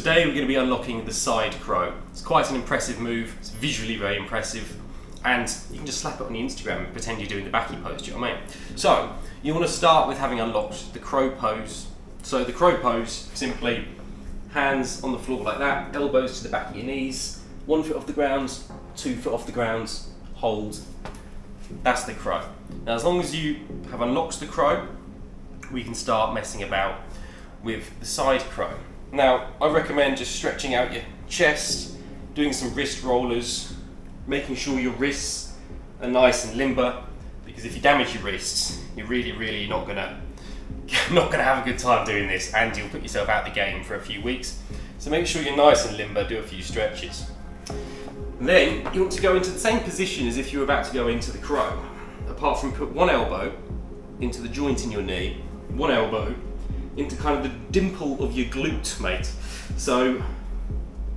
today we're going to be unlocking the side crow. It's quite an impressive move, it's visually very impressive, and you can just slap it on your Instagram and pretend you're doing the backy pose, do you know what I mean? So, you want to start with having unlocked the crow pose. So the crow pose, simply hands on the floor like that, elbows to the back of your knees, 1 foot off the ground, 2 foot off the ground, hold. That's the crow. Now as long as you have unlocked the crow, we can start messing about with the side crow. Now I recommend just stretching out your chest, doing some wrist rollers, making sure your wrists are nice and limber, because if you damage your wrists, you're really not gonna have a good time doing this, and you'll put yourself out the game for a few weeks. So make sure you're nice and limber, do a few stretches. And then you want to go into the same position as if you were about to go into the crow, apart from put one elbow into the joint in your knee, one elbow into kind of the dimple of your glute, mate. So,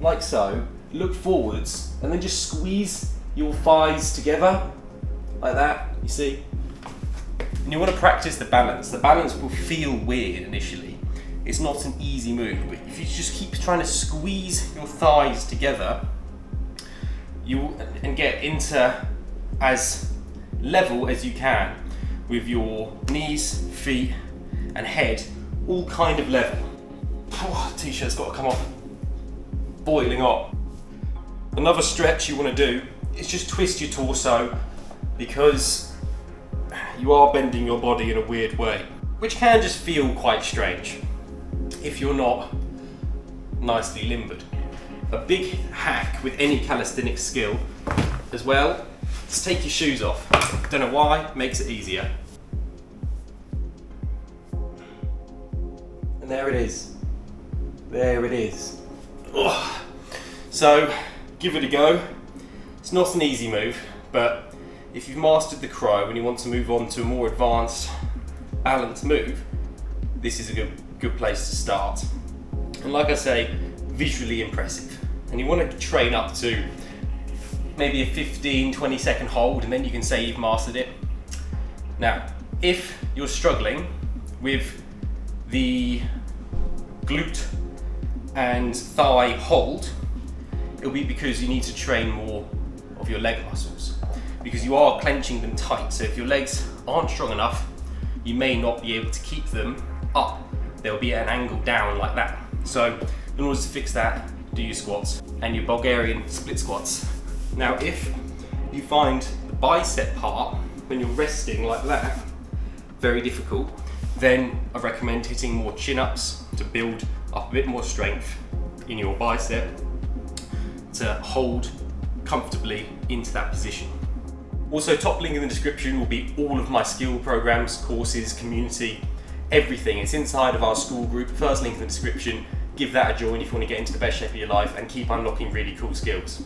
like so, look forwards and then just squeeze your thighs together, like that, you see? And you want to practice the balance. The balance will feel weird initially. It's not an easy move, but if you just keep trying to squeeze your thighs together, and get into as level as you can with your knees, feet, and head, all kind of level. Oh, the t-shirt's got to come off. Boiling hot. Another stretch you want to do is just twist your torso, because you are bending your body in a weird way, which can just feel quite strange if you're not nicely limbered. A big hack with any calisthenic skill as well is take your shoes off. Don't know why, makes it easier. And there it is. There it is. Ugh. So give it a go. It's not an easy move, but if you've mastered the crow and you want to move on to a more advanced balanced move, this is a good place to start. And like I say, visually impressive. And you want to train up to maybe a 15-20 second hold, and then you can say you've mastered it. Now, if you're struggling with the glute and thigh hold, it'll be because you need to train more of your leg muscles, because you are clenching them tight. So if your legs aren't strong enough, you may not be able to keep them up. They'll be at an angle down like that. So in order to fix that, do your squats and your Bulgarian split squats. Now if you find the bicep part, when you're resting like that, very difficult, then I recommend hitting more chin-ups to build up a bit more strength in your bicep to hold comfortably into that position. Also, top link in the description will be all of my skill programs, courses, community, everything. It's inside of our school group. First link in the description. Give that a join if you want to get into the best shape of your life and keep unlocking really cool skills.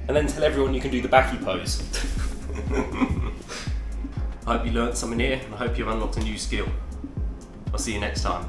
And then tell everyone you can do the backy pose. I hope you learned something here, and I hope you've unlocked a new skill. I'll see you next time.